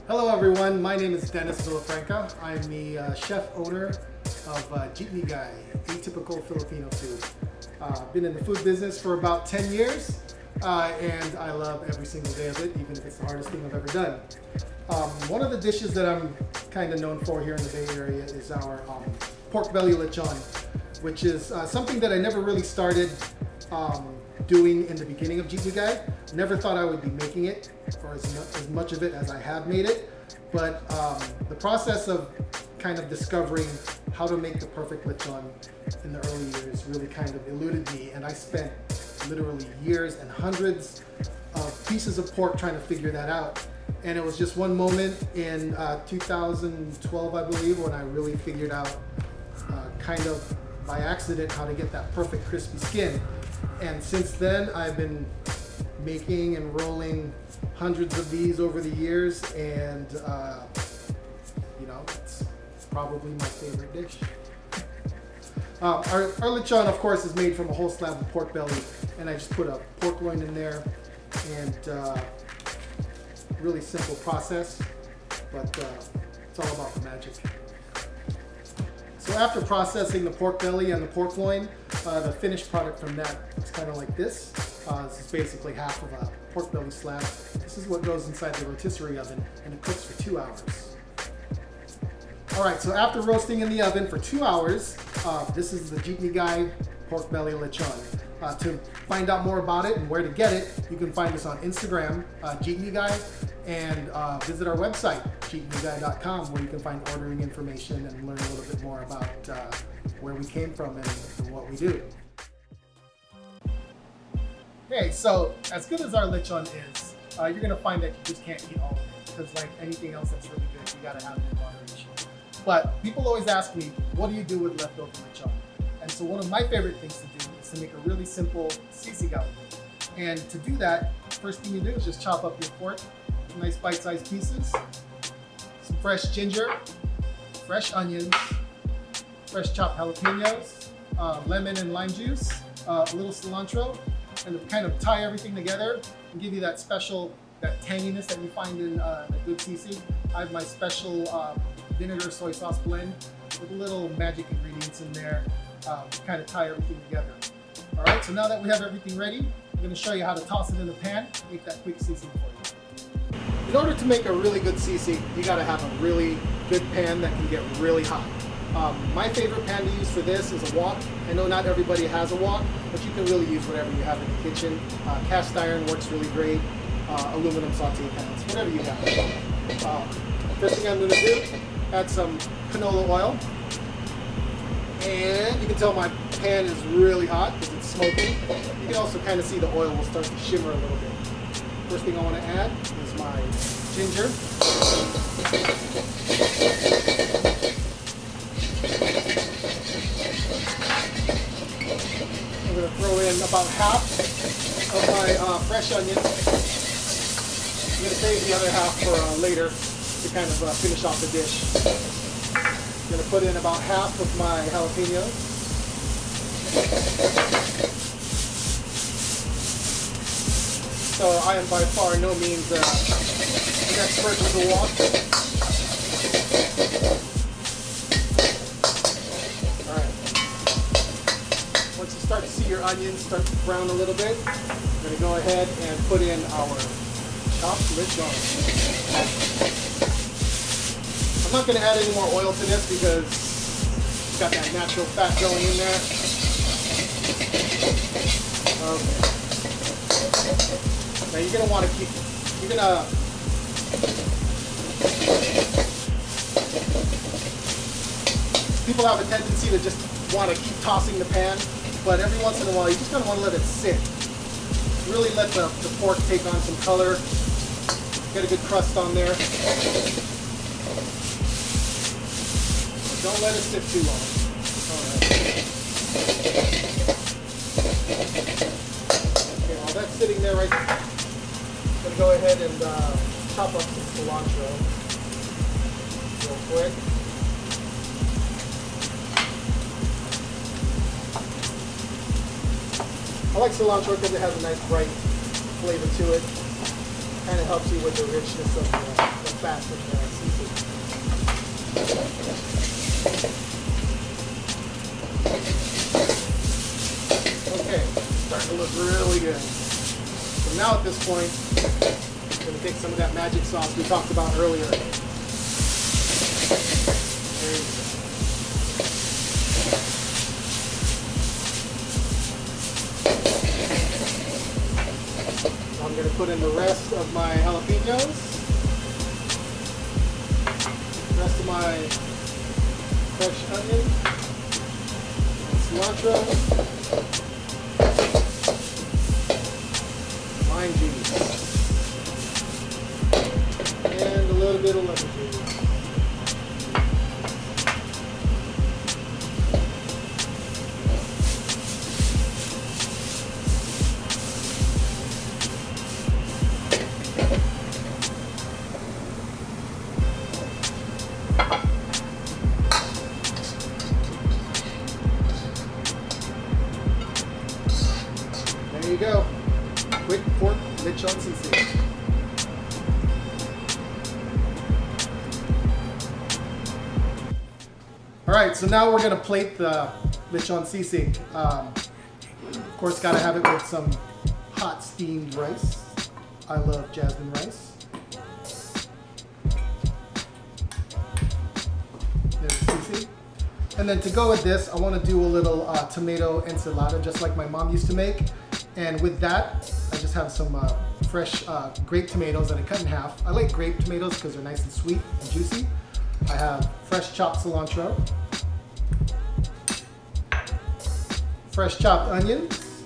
Hello everyone, my name is Dennis Villafranca. I'm the chef owner of Jeepney Guy, atypical Filipino food. Been in the food business for about 10 years and I love every single day of it, even if it's the hardest thing I've ever done. One of the dishes that I'm kind of known for here in the Bay Area is our pork belly lechon, which is something that I never really started doing in the beginning of Jeepney Guy. Never thought I would be making it, or as much of it as I have made it. But the process of kind of discovering how to make the perfect lechon in the early years really kind of eluded me, and I spent literally years and hundreds of pieces of pork trying to figure that out. And it was just one moment in 2012, I believe, when I really figured out kind of by accident how to get that perfect crispy skin. And since then, I've been making and rolling hundreds of these over the years, and it's probably my favorite dish. Our lechon, of course, is made from a whole slab of pork belly, and I just put a pork loin in there, and really simple process, but it's all about the magic. So after processing the pork belly and the pork loin, the finished product from that is kind of like this. This is basically half of a pork belly slab. This is what goes inside the rotisserie oven, and it cooks for 2 hours. All right, so after roasting in the oven for 2 hours, this is the Jeepney Guy pork belly lechon. To find out more about it and where to get it, you can find us on Instagram, Jeepney Guy, and visit our website, jeepneyguy.com, where you can find ordering information and learn a little bit more about where we came from and what we do. Okay, so as good as our lechon is, you're gonna find that you just can't eat all of it, because like anything else that's really good, you gotta have it in moderation. But people always ask me, what do you do with leftover lechon? And so one of my favorite things to do is to make a really simple sisig. And to do that, first thing you do is just chop up your pork, nice bite-sized pieces, some fresh ginger, fresh onions, fresh chopped jalapenos, lemon and lime juice, a little cilantro, and to kind of tie everything together and give you that special, that tanginess that you find in a good sisig. I have my special vinegar soy sauce blend with little magic ingredients in there to kind of tie everything together. All right, so now that we have everything ready, I'm going to show you how to toss it in the pan, make that quick sisig for you. In order to make a really good sisig, you got to have a really good pan that can get really hot. My favorite pan to use for this is a wok. I know not everybody has a wok, but you can really use whatever you have in the kitchen. Cast iron works really great, aluminum saute pans, whatever you have. First thing I'm going to do, add some canola oil. And you can tell my pan is really hot because it's smoking. You can also kind of see the oil will start to shimmer a little bit. First thing I want to add is my ginger. I'm going to throw in about half of my fresh onions. I'm going to save the other half for later to kind of finish off the dish. I'm going to put in about half of my jalapenos. So I am by far no means an expert with the wok. Alright. Once you start to see your onions start to brown a little bit, I'm going to go ahead and put in our chopped lechon. I'm not going to add any more oil to this because it's got that natural fat going in there. Okay. Now you're going to want to keep, people have a tendency to just want to keep tossing the pan, but every once in a while you just kind of want to let it sit. Really let the pork take on some color, get a good crust on there. Don't let it sit too long. Alright. Okay, while that's sitting there right there, I'm going to go ahead and chop up some cilantro real quick. I like cilantro because it has a nice bright flavor to it. And it helps you with the richness of the fat with the seafood. Okay, starting to look really good. So now at this point, I'm going to take some of that magic sauce we talked about earlier. There you go. I'm going to put in the rest of my jalapenos, the rest of my fresh onion, and cilantro, lime juice, and a little bit of lemon juice. There you go. Quick pork lechon sisig. All right, so now we're gonna plate the lechon sisig. Of course, gotta have it with some hot steamed rice. I love jasmine rice. There's sisig. And then to go with this, I want to do a little tomato enchilada, just like my mom used to make. And with that, I just have some fresh grape tomatoes that I cut in half. I like grape tomatoes because they're nice and sweet and juicy. I have fresh chopped cilantro, fresh chopped onions,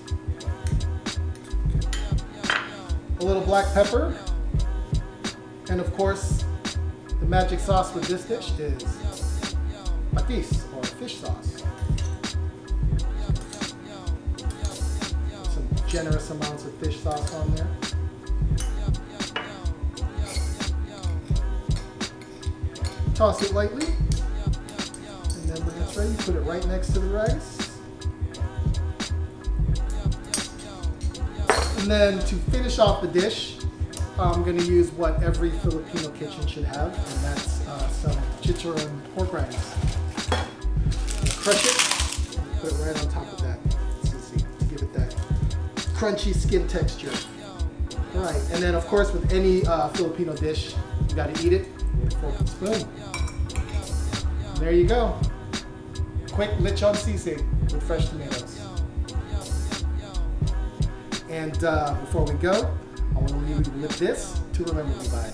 a little black pepper, and of course, the magic sauce with this dish is patis, or fish sauce. Some generous amounts of fish sauce on there. Toss it lightly, and then when it's ready, put it right next to the rice. And then to finish off the dish, I'm going to use what every Filipino kitchen should have, and that's some chicharron pork rinds. Crush it, put it right on top of that, so to give it that crunchy skin texture. All right, and then of course with any Filipino dish, you got to eat it with a fork and spoon. There you go. Quick lechon sisig with fresh tomatoes. And before we go, I want to leave you with this to remember me by.